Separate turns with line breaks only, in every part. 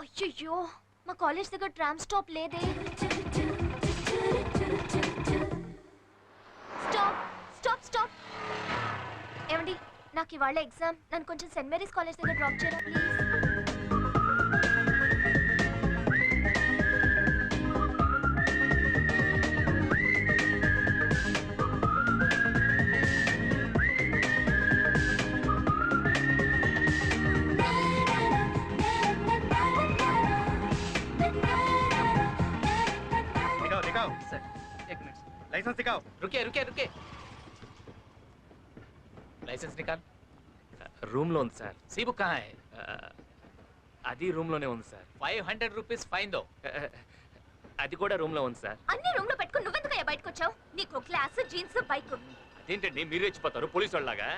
అయ్యయ్యో మా కాలేజ్ దగ్గర ట్రామ్ స్టాప్ లేదే. Stop stop stop. ఏమండి నాకు ఇవాళ ఎగ్జామ్, నన్ను కొంచెం సెయింట్ మేరీస్ కాలేజ్ దగ్గర డ్రాప్ చేయరా ప్లీజ్.
लाइसेंस दिखाओ।
रुके रुके रुके लाइसेंस निकाल।
रूम లో ఉంది సార్।
सी बुक कहाँ है?
అది రూమ్ లోనే ఉంది సార్।
500 रुपीस फाइन दो।
అది కూడా రూమ్ లో ఉంది సార్।
అన్ని రూమ్ లో పెట్టుకొని నువ్వెందుకయ్యా బయటకు వచ్చావు? నీకు క్లాస్ జీన్స్ బైక్
అదేంటండి మీరు రెచ్చిపోతారు పోలీసు వాళ్ళలాగా?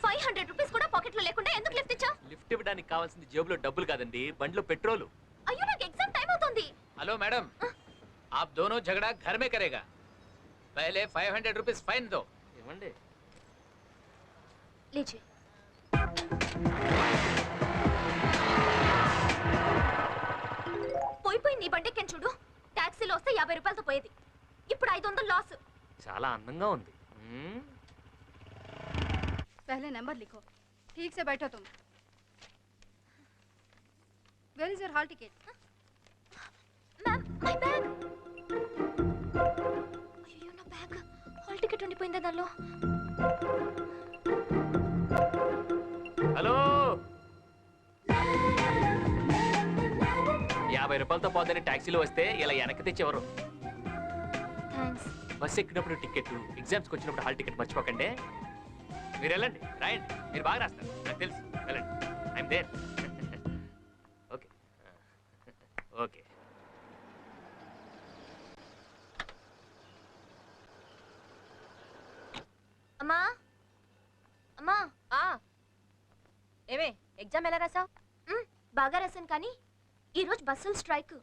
500 రూపీస్ కూడా పాకెట్ లో లేకుండా ఎందుకు లిఫ్ట్ ఇచ్చావు?
లిఫ్ట్ ఇవ్వడానికి కావాల్సింది జేబులో డబ్బులు కాదండి, బండిలో పెట్రోల్।
అయ్యో నాకు ఎగ్జామ్ టైం అవుతుంది।
हेलो मैडम, आप दोनों झगड़ा घर में करेगा, पहले 500 रुपीस फाइन दो।
ఏమండి
लीजिए। పోయి నీ బండెక్కని చూడు, టాక్సీలో వస్తే 50 రూపాయలతో పోయేది, ఇప్పుడు 500 లాస్।
చాలా అందంగా ఉంది।
पहले नंबर लिखो, ठीक से बैठो तुम। Where is your hall ticket?
Ma'am my bag. అయ్యో నా బ్యాగ్, హాల్ టికెట్ ఉండిపోయింది దానిలో।
హలో 50 రూపాయలతో పోదని టాక్సీలో వస్తే ఇలా వెనక్కి తెచ్చేవారు।
థాంక్స్।
బస్ ఎక్కినప్పుడు టికెట్, ఎగ్జామ్స్కి వచ్చినప్పుడు హాల్ టికెట్ మర్చిపోకండి। మీరు వెళ్ళండి, రాయండి, మీరు బాగా రాస్తారు నాకు తెలుసు, వెళ్ళండి, ఐఎమ్ దేర్। ఓకే ఓకే
అమ్మా అమ్మా ఏమే ఎగ్జామ్ ఎలా రాసావు? బాగా రాశాను, కానీ ఈరోజు బస్సులు స్ట్రైక్,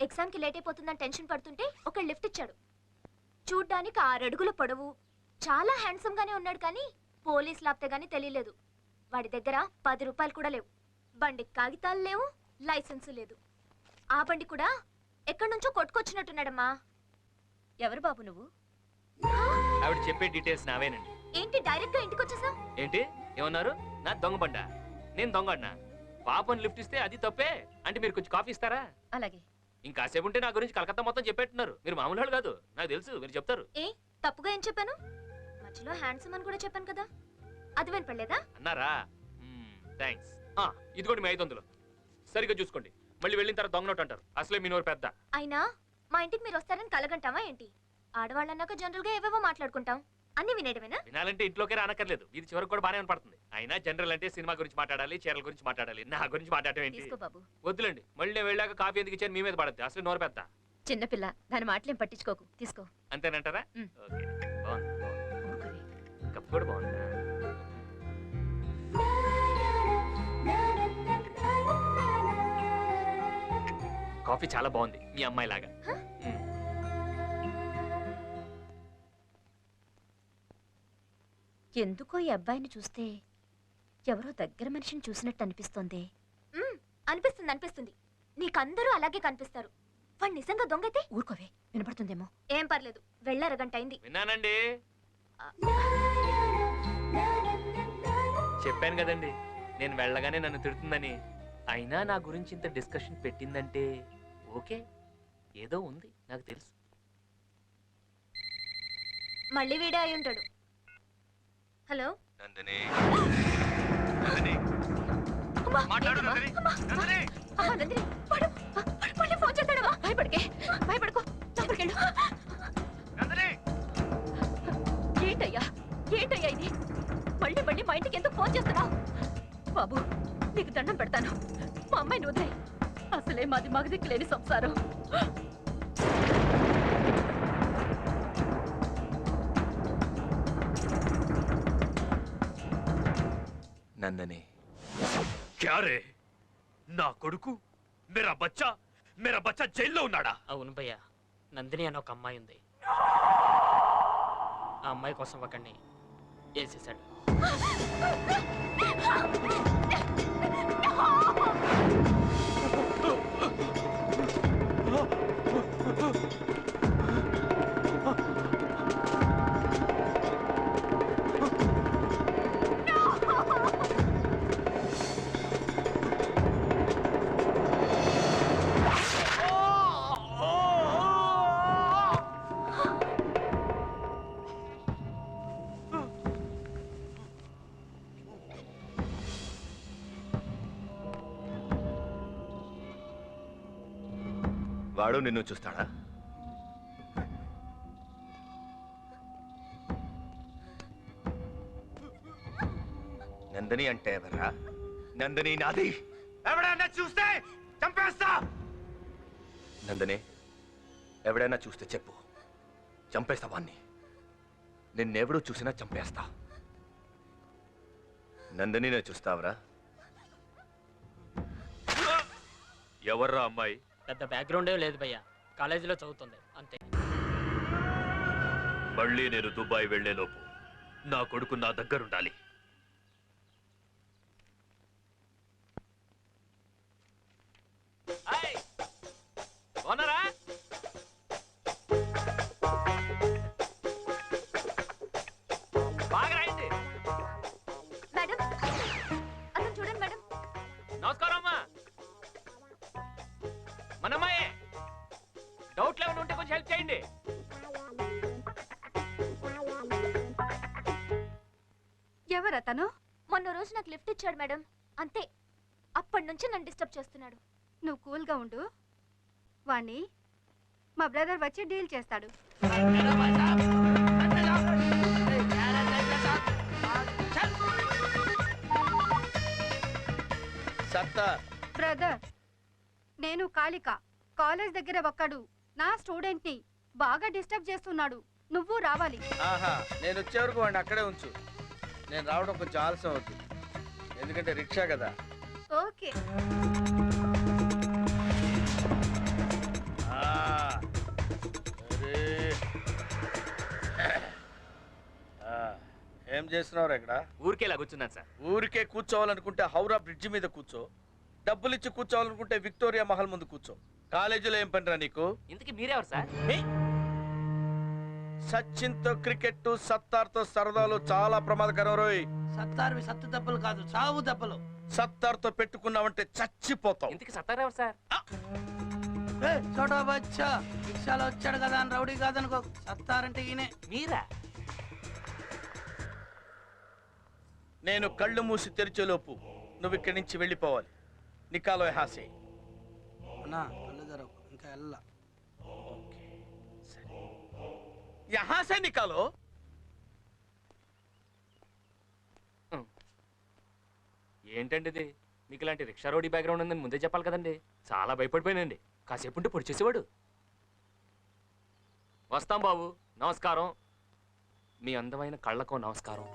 ఎగ్జామ్కి లేట్ అయిపోతుందని టెన్షన్ పడుతుంటే ఒక లిఫ్ట్ ఇచ్చాడు। చూడ్డానికి 6 అడుగుల పొడవు, చాలా హ్యాండ్సమ్ గానే ఉన్నాడు, కానీ పోలీస్ లాప్తే గానీ తెలియలేదు। వాడి దగ్గర 10 రూపాయలు కూడా లేవు, బండి కాగితాలు లేవు, లైసెన్స్ లేదు। ఆ బండి కూడా ఎక్కడి నుంచో కొట్టుకొచ్చినట్టున్నాడమ్మా। ఎవరు బాబు నువ్వు?
ఆవిడ చెప్పే డీటెయిల్స్ నావేనండి।
ఏంటి డైరెక్ట్ గా ఇంటికి వచ్చేసావు?
ఏంటి ఏమన్నారు? నా దొంగ బండ, నేను దొంగ పాపని లిఫ్ట్ ఇస్తే అది తప్పే అంటే మీరు కొంచెం కాఫీ ఇస్తారా?
అలాగే।
ఇంకాసేపు ఉంటే నా గురించి కలకత్తా మొత్తం చెప్పేట్టున్నారు, మీరు మామూలు వాళ్ళు కాదు నాకు తెలుసు, మీరు చెప్తారు।
ఏ తప్పుగా ఏం చెప్పాను? మధ్యలో హ్యాండ్సమ్ అని కూడా చెప్పాను కదా, అది వినపడలేదా?
అన్నారా? థ్యాంక్స్। ఇది కూడా మీ 500 సరిగ్గా చూసుకోండి, మళ్ళీ వెళ్ళిన తర్వాత దొంగ నోట్ అంటారు, అసలే మీ నోరు పెద్ద।
అయినా మా ఇంటికి మీరు వస్తారని కలగంటావా ఏంటి? ఆడవాళ్ళన్నాక జనరల్ గా ఏవేవో మాట్లాడుకుంటాం, అన్ని వినేయడమేనా?
వినాలంటే ఇంట్లోకే రానక్కర్లేదు, ఇది చివరికి కూడా బాగానే పడుతుంది। అయినా జనరల్ అంటే సినిమా గురించి మాట్లాడాలి, చీరల గురించి మాట్లాడాలి, నా గురించి మాట్లాడటం ఏంటి?
తీసుకో బాబు।
వద్దులండి, మళ్ళీ నేను వెళ్ళాక కాఫీ ఎందుకు ఇచ్చాను మీ మీద పడద్దు, అసలు నోరు పెద్ద।
చిన్నపిల్ల, దాని మాటలేం పట్టించుకోకు, తీసుకో।
అంతేనంటారా? ఓకే బాగుంది, కప్ కూడా బాగుందా? కాఫీ చాలా బాగుంది, మీ అమ్మాయి లాగా।
ఎందుకో ఈ అబ్బాయిని చూస్తే ఎవరో దగ్గర మనిషిని చూసినట్టు అనిపిస్తోంది। అనిపిస్తుంది అనిపిస్తుంది, నీకందరూ అలాగే కనిపిస్తారు। వాడు నిజంగా దొంగైతే ఊరుకోవే, వినపడుతుందేమో। ఏం పర్లేదు, వెళ్ళరగంట అయింది।
విన్నానండి, చెప్పాను కదండి నేను వెళ్ళగానే నన్ను తిడుతుందని। అయినా నా గురించి ఇంత డిస్కషన్ పెట్టిందంటే ఓకే, ఏదో ఉంది నాకు తెలుసు।
మళ్ళీ వీడే అయి ఉంటాడు। హలో
నందిని, నందిని మాట్లాడు నందిని, నందిని
నందిని వాడు మళ్ళీ ఫోన్ చేస్తాడవా? భయపడుకో, లోపలికెళ్ళు।
నందిని
ఏంటయ్యా ఇది? మళ్ళీ మా ఇంటికి ఎందుకు ఫోన్ చేస్తున్నావు? బాబు నీకు దండం పెడతాను, మా అమ్మాయిని వదిలే, అసలే మాది మగదిక్కు లేని సంసారం।
నందని
क्या रे, నా కొడుకు मेरा बच्चा జైల్లో ఉన్నాడా?
అవును భయ్య, నందిని అని ఒక అమ్మాయి ఉంది, ఆ అమ్మాయి కోసం ఒకడిని వేసేసాడు।
వాడు నిన్ను చూస్తాడా? నందిని అంటే ఎవరా? నందిని నాది. ఎవడైనా చూస్తే చంపేస్తా. నందిని, ఎవడైనా చూస్తే చెప్పు, చంపేస్తా వాణ్ణి. నిన్నెవడూ చూసినా చంపేస్తా. నందినినే చూస్తావరా?
ఎవర్రా అమ్మాయి?
పెద్ద బ్యాక్గ్రౌండ్ ఏం లేదు భయ్యా, కాలేజీలో చదువుతుంది అంతే.
మళ్ళీ నేను దుబాయ్ వెళ్లేలోపు నా కొడుకు నా దగ్గరుండాలి.
ఓనరా? బాగా రాయండి.
మేడం అతను చూడండి మేడం.
నమస్కారం అమ్మా. మనమ్మాయే. డౌట్లు ఏమైనా ఉంటే కొంచెం హెల్ప్ చేయండి.
ఎవరతను?
మొన్న రోజు నాకు లిఫ్ట్ ఇచ్చాడు మేడం, అంతే. అప్పటి నుంచి నన్ను డిస్టర్బ్ చేస్తున్నాడు.
నువ్వు కూల్గా ఉండు, వాణ్ణి మా బ్రదర్ వచ్చి డీల్ చేస్తాడు. బ్రదర్, నేను కాళిక. కాలేజ్ దగ్గర ఒక్కడు నా స్టూడెంట్ ని బాగా డిస్టర్బ్ చేస్తున్నాడు. నువ్వు రావాలి.
ఆహా, నేను వచ్చే వరకు వాడిని అక్కడే ఉంచు. నేను రావడం కొంచెం ఆలస్యం అవుతుంది, ఎందుకంటే రిక్షా కదా.
ఓకే.
ఏం చేస్తున్నావు ఇక్కడ?
ఊరికే ఇలా కూర్చున్నాను సార్.
ఊరికే కూర్చోవాలనుకుంటే హౌరా బ్రిడ్జి మీద కూర్చో, డబ్బులు ఇచ్చి కూర్చోవాలనుకుంటే విక్టోరియా మహల్ ముందు కూర్చో. కాలేజీలో ఏం పనిరా నీకు?
ఇంతకీ మీరెవరు సార్?
సచిన్ తో క్రికెట్, సత్తార్ తో సరదాలు చాలా ప్రమాదకరం రోయ్.
సత్తార్వి సత్తు దెబ్బలు కాదు, చావు దెబ్బలు.
సత్తార్ తో పెట్టుకున్నావంటే చచ్చిపోతావు.
ఇంతకీ సత్తారు ఎవరు సార్?
చోటా బచ్చా రిక్షాలో వచ్చాడు కదా అని రౌడీ కాదనుకో. సత్తారంటే ఈయనే.
మీరా?
నేను కళ్ళు మూసి తెరిచేలోపు నువ్వు ఇక్కడి నుంచి వెళ్ళిపోవాలి. నికాలో హాసే.
అన్నా కళ్ళు తెరవు, ఇంకా వెళ్ళా.
యహా సే నికాలో.
ఏంటండి ఇది? మీకు ఇలాంటి రిక్షా రోడీ బ్యాక్గ్రౌండ్ ఉందని ముందే చెప్పాలి కదండి. చాలా భయపడిపోయానండి. కాసేపు ఉంటే పొడి చేసేవాడు. వస్తాం బాబు. నమస్కారం. మీ అందమైన కళ్ళకో నమస్కారం,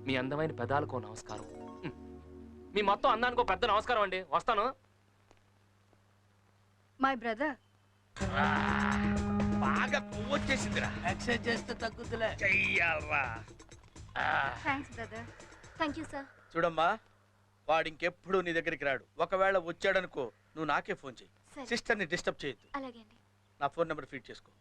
మీ అందమైన పెదాలకో నమస్కారం, మీ మొత్తం అందానికో పెద్ద నమస్కారం అండి. వస్తాను.
My brother.
బాగా పువ్వు వచ్చేసిందిరా.
ఎక్సర్సైజ్ చేస్తే తగ్గుతులే.
చెయ్యాలరా.
Thanks brother.
Thank you sir.
చూడమ్మా, వాడు ఇంకెప్పుడు నీ దగ్గరికి రాడు. ఒకవేళ వచ్చాడనుకో నువ్వు నాకే ఫోన్ చెయ్యి.
సరే.
సిస్టర్ని డిస్టర్బ్ చేయొద్దు.
అలాగే అండి.
నా ఫోన్ నెంబర్ ఫీడ్ చేసుకో.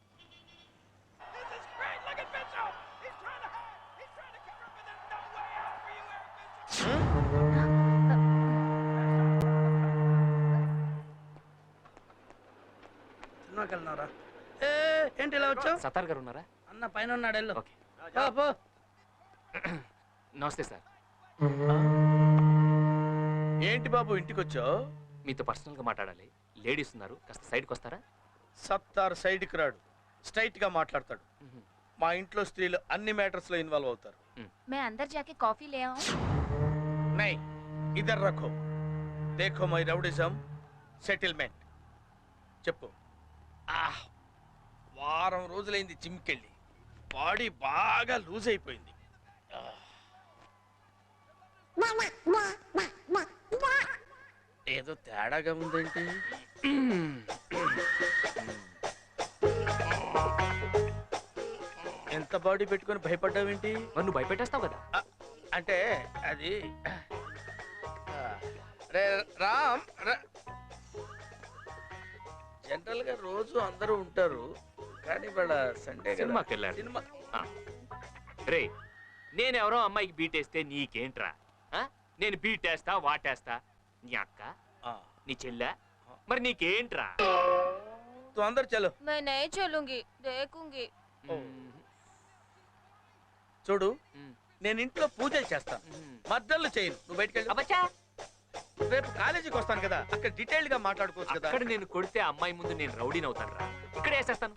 సినిమాకి వెళ్తున్నారా? ఏంటి ఇలా వచ్చావు?
సత్తార్ గారు ఉన్నారా?
అన్న పైన ఉన్నాడు, వెళ్ళు.
ఓకే.
పో.
నమస్తే సార్.
ఏంటి బాబు ఇంటికి వచ్చావు?
మీతో పర్సనల్గా మాట్లాడాలి. లేడీస్ ఉన్నారు, కాస్త సైడ్కి వస్తారా?
సత్తార్ సైడ్కి రాడు, స్ట్రైట్ గా మాట్లాడతాడు. మా ఇంట్లో స్త్రీలు అన్ని మ్యాటర్స్ లో ఇన్వాల్వ్ అవుతారు.
मैं अंदर जाके कॉफी ले आऊं?
నై, ఇదర్ రఖో. దేఖో మై రౌడిజం సెటిల్మెంట్. చెప్పు. వారం రోజులైంది జిమ్కెళ్ళి, బాడీ బాగా లూజ్ అయిపోయింది. ఏదో తేడాగా ఉందేంటి? ఎంత బాడీ పెట్టుకొని భయపడ్డావేంటి?
నువ్వు భయపెట్టేస్తావు కదా.
అంటే అది రే రామ్, జనరల్ గా రోజు అందరూ ఉంటారు, కానీ వాళ్ళ సండే
సినిమాకి వెళ్ళారు.
సినిమా.
రే, నేనెవరో అమ్మాయికి బీటేస్తే నీకేంట్రా? నేను బీటేస్తా వాటేస్తా. నీ అక్క, నీ చెల్లె, మరి నీకేంట్రా?
తు అందరు చలో.
मैं नहीं चलूंगी, देखूंगी.
చూడు, నేను ఇంట్లో పూజలు చేస్తాను, మద్దళ్ళు చేయను. నువ్వు బయటకెళ్ళి.
అబ్బచ్చా,
రేపు కాలేజీకి వస్తాను కదా, అక్కడ డీటెయిల్డ్ గా మాట్లాడుకోవచ్చు కదా.
అక్కడ నేను కొడితే అమ్మాయి ముందు నేను రౌడీని అవుతాను రా. ఇక్కడ వేసేస్తాను.